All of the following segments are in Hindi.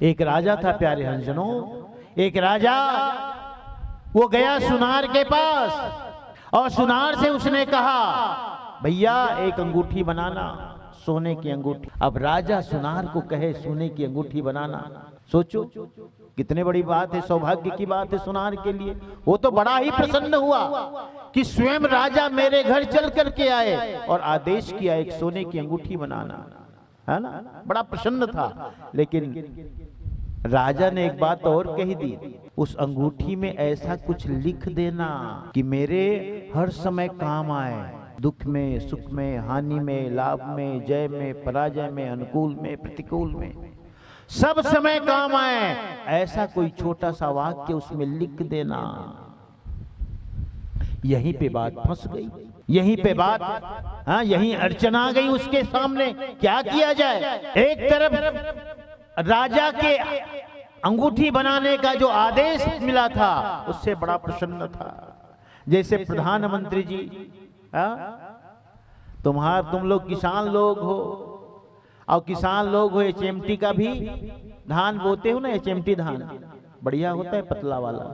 एक राजा था प्यारे हंसजनों, एक राजा वो गया सुनार के पास और सुनार से उसने कहा भैया एक अंगूठी बनाना, सोने की अंगूठी। अब राजा सुनार को कहे सोने की अंगूठी बनाना, सोचो कितने बड़ी बात है, सौभाग्य की बात है सुनार के लिए। वो तो बड़ा ही प्रसन्न हुआ कि स्वयं राजा मेरे घर चल करके आए और आदेश किया एक सोने की अंगूठी बनाना, है ना, बड़ा प्रसन्न था। लेकिन राजा ने एक बात और कही दी, उस अंगूठी में ऐसा कुछ लिख देना कि मेरे हर समय काम आए, दुख में, सुख में, हानि में, लाभ में, जय में, पराजय में, अनुकूल में, प्रतिकूल में, सब समय काम आए, ऐसा कोई छोटा सा वाक्य उसमें लिख देना। यहीं पे बात फंस गई, यहीं पे बात, हाँ यहीं अड़चन आ गई उसके सामने। क्या किया जाए? एक तरफ राजा के अंगूठी बनाने का जो आदेश मिला था उससे बड़ा प्रसन्न था। जैसे प्रधानमंत्री जी, तुम लोग किसान लोग हो और किसान लोग हो, एचएमटी का भी धान बोते हो ना, एचएमटी धान बढ़िया होता है पतला वाला।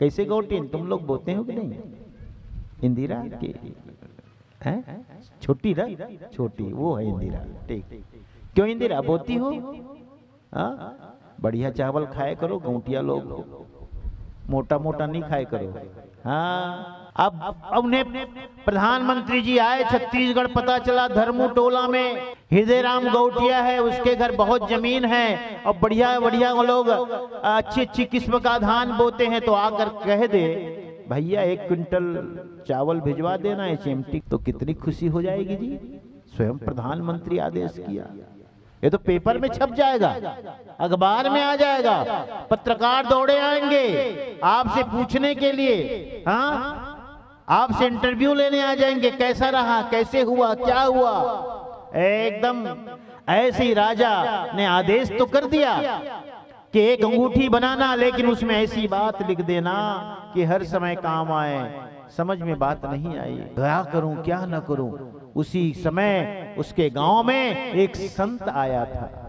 कैसे गोटीन तुम लोग बोते हो कि नहीं? इंदिरा के हैं, छोटी ना, छोटी वो है इंदिरा, ठीक। क्यों इंदिरा बोती हो? हाँ बढ़िया चावल खाए करो, गौटिया लोग हो, मोटा मोटा नहीं खाए करो। हाँ अब उन्हें प्रधानमंत्री जी आए छत्तीसगढ़, पता चला धर्मू टोला में हृदय राम गौटिया है, उसके घर बहुत जमीन है और बढ़िया बढ़िया वो लोग अच्छी अच्छी किस्म का धान बोते हैं। तो आकर कह दे भैया 1 क्विंटल चावल भिजवा देना एचएमटी, तो कितनी खुशी हो जाएगी जी। स्वयं प्रधानमंत्री आदेश किया, ये तो पेपर में छप जाएगा, अखबार में आ जाएगा, पत्रकार दौड़े आएंगे आपसे पूछने के लिए, हाँ आपसे इंटरव्यू लेने आ जाएंगे, कैसा रहा, कैसे हुआ, क्या हुआ। एकदम ऐसे ही राजा ने आदेश तो कर दिया कि एक अंगूठी बनाना, लेकिन उसमें ऐसी बात लिख देना कि हर समय काम आए। समझ में बात नहीं आई, क्या करूं क्या न करूं। उसी समय उसके गांव में एक संत आया था।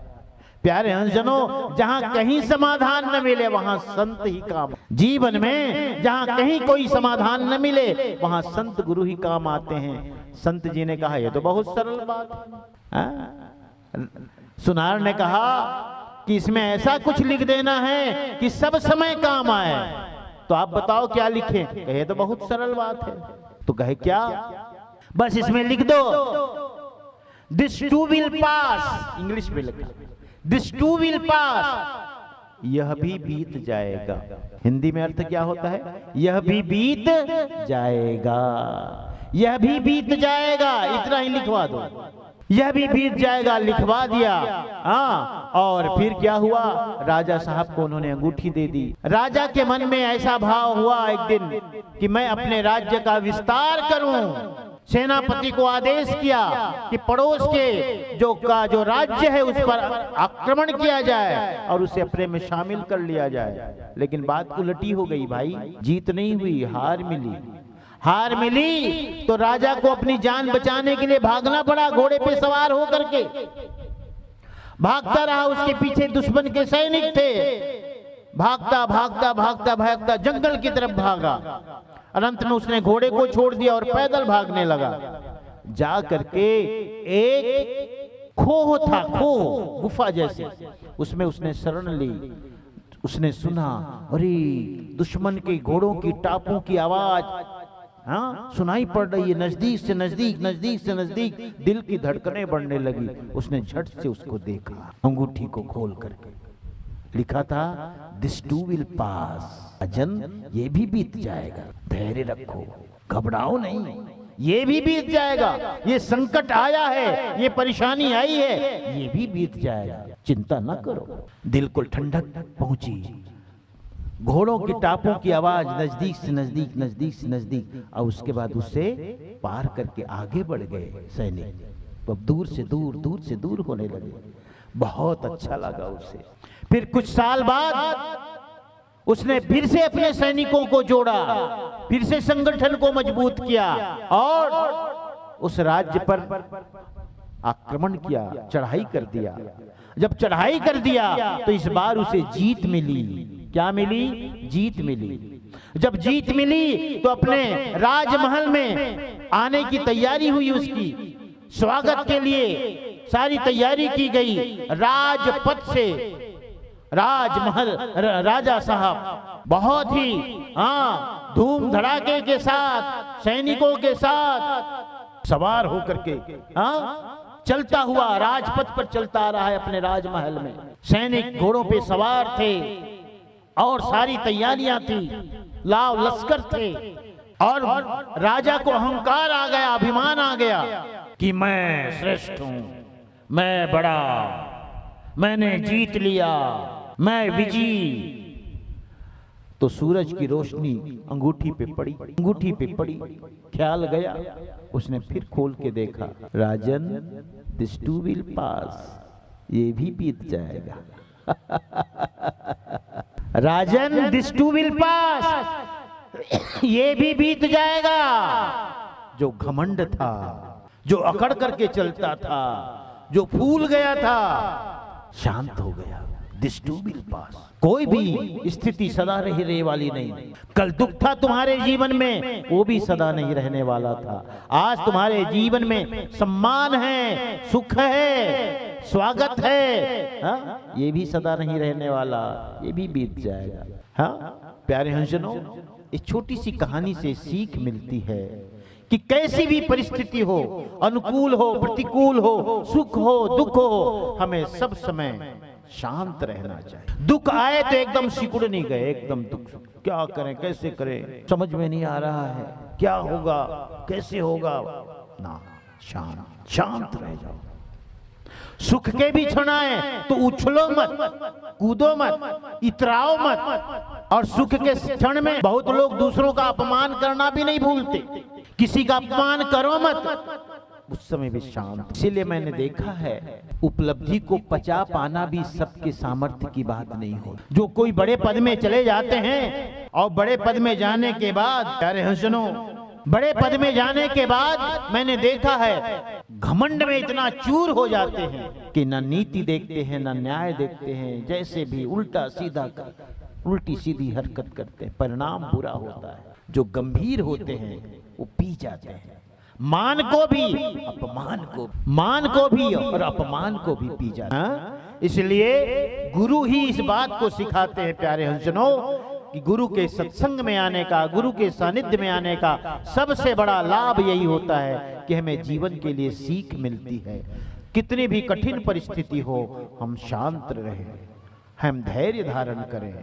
प्यारे हंसजनों, जहां कहीं समाधान न मिले वहां संत ही काम। जीवन में जहां कहीं कोई समाधान न मिले वहां संत गुरु ही काम आते हैं। संत जी ने कहा ये तो बहुत सरल बात है। सुनार ने कहा कि इसमें ऐसा कुछ लिख देना है कि सब समय काम आए। तो आप बताओ क्या लिखें? कहे तो बहुत सरल बात है। तो कहे क्या? बस इसमें लिख दो this too will pass, English में लिखा दिस टू विल पास, यह भी बीत जाएगा। हिंदी में अर्थ क्या होता है? यह भी बीत जाएगा, यह भी बीत जाएगा, इतना ही लिखवा दो, यह भी बीत जाएगा। लिखवा दिया। हाँ, और फिर क्या हुआ? राजा साहब को उन्होंने अंगूठी दे दी। राजा के मन में ऐसा भाव हुआ एक दिन कि मैं अपने राज्य का विस्तार करूं। सेनापति को आदेश किया कि पड़ोस के जो राज्य है उस पर आक्रमण किया जाए और उसे अपने में शामिल कर लिया जाए। लेकिन बात उलटी हो गई भाई, जीत नहीं हुई, हार मिली। हार मिली तो राजा को अपनी जान बचाने के लिए भागना पड़ा। घोड़े पे सवार होकर के भागता रहा, उसके पीछे दुश्मन के सैनिक थे। भागता भागता भागता भागता जंगल की तरफ भागा। अनंत में उसने घोड़े को छोड़ दिया और पैदल भागने लगा। जा करके एक खोह था, खोह गुफा जैसे, उसमें उसने शरण ली। उसने सुना अरे दुश्मन के घोड़ों की टापों की आवाज, हाँ सुनाई पड़ रही है, नजदीक से नजदीक, नजदीक से नजदीक। दिल की धड़कनें बढ़ने लगी। उसने झट से उसको देखा, अंगूठी को खोल करके लिखा था दिस टू विल पास, अजन ये भी बीत जाएगा, धैर्य रखो, घबराओ नहीं, ये भी बीत जाएगा। ये संकट आया है, ये परेशानी आई है, ये भी बीत जाएगा, चिंता न करो। दिल को ठंडक पहुंची। घोड़ों की टापों की आवाज नजदीक से नजदीक, नजदीक से नजदीक, और उसके बाद उससे पार करके आगे बढ़ गए सैनिक। तो दूर से दूर, दूर से दूर होने लगे। बहुत अच्छा लगा उसे। फिर कुछ साल बाद उसने फिर से अपने सैनिकों को जोड़ा, फिर से संगठन को मजबूत किया और उस राज्य पर आक्रमण किया, चढ़ाई कर दिया। जब चढ़ाई कर दिया तो इस बार उसे जीत मिली। क्या मिली? जीत मिली। जब जीत मिली तो अपने राजमहल में आने की तैयारी हुई, उसकी स्वागत के लिए सारी तैयारी की गई। राजपथ से राजमहल राजा साहब बहुत ही धूम धड़ाके के साथ सैनिकों के साथ सवार होकर के चलता हुआ राजपथ पर चलता आ रहा है अपने राजमहल में। सैनिक घोड़ों पे सवार थे और सारी तैयारियां थी, लाव लश्कर थे और राजा को अहंकार आ गया, अभिमान आ गया कि मैं श्रेष्ठ हूं, मैं बड़ा, मैंने जीत लिया, मैं विजयी। तो सूरज की रोशनी अंगूठी पे पड़ी, अंगूठी पे पड़ी। ख्याल गया, उसने फिर खोल के देखा, राजन दिस टू विल पास, ये भी बीत जाएगा। राजन दिस टू विल पास, ये भी बीत जाएगा। जो घमंड था, जो अकड़ करके चलता था, जो फूल गया था, शांत हो गया। This too will pass. कोई भी स्थिति सदा रहने वाली नहीं। कल दुख था तुम्हारे जीवन में, वो भी सदा नहीं रहने वाला था। आज तुम्हारे जीवन में सम्मान है, सुख है, स्वागत है, ये भी सदा नहीं रहने वाला, ये भी बीत जाएगा। प्यारे हंसजनों, इस छोटी सी कहानी से सीख मिलती है कि कैसी भी परिस्थिति हो, अनुकूल हो, प्रतिकूल हो, सुख हो, दुख हो, हमें सब समय शांत रहना चाहिए। दुख आए तो एकदम सिकुड़ नहीं गए, एकदम दुख, क्या करें, कैसे करें, समझ में नहीं आ रहा है, क्या होगा, कैसे होगा, ना, शांत शांत रह जाओ। सुख के भी क्षण आए तो उछलो मत, कूदो मत, इतराओ मत। और सुख के क्षण में बहुत लोग दूसरों का अपमान करना भी नहीं भूलते। किसी का अपमान करो मत, उस समय भी शांत। इसीलिए मैंने देखा है, उपलब्धि को पचा पाना भी सबके सामर्थ्य की बात नहीं हो। जो कोई बड़े पद में चले जाते हैं और बड़े पद में जाने के बाद, प्यारे हंसजनों, बड़े पद में जाने के बाद मैंने देखा है घमंड में इतना चूर हो जाते हैं कि ना नीति देखते हैं, ना न्याय देखते हैं, जैसे भी उल्टा सीधा कर, उल्टी सीधी हरकत करते हैं, परिणाम बुरा होता है। जो गंभीर होते हैं वो पी जाते हैं, मान को भी, अपमान को, मान को भी और अपमान को भी पी जाते हैं। इसलिए गुरु ही इस बात को सिखाते हैं, प्यारे हंसजनों, कि गुरु के सत्संग में आने का, गुरु के सानिध्य में आने का सबसे बड़ा लाभ यही होता है कि हमें जीवन के लिए सीख मिलती है। कितनी भी कठिन परिस्थिति हो, हम शांत रहें, हम धैर्य धारण करें,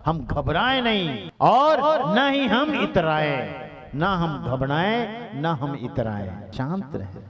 हम घबराएं नहीं और न ही हम इतराएं, ना हम घबराएं, ना हम इतराएं, शांत रहें।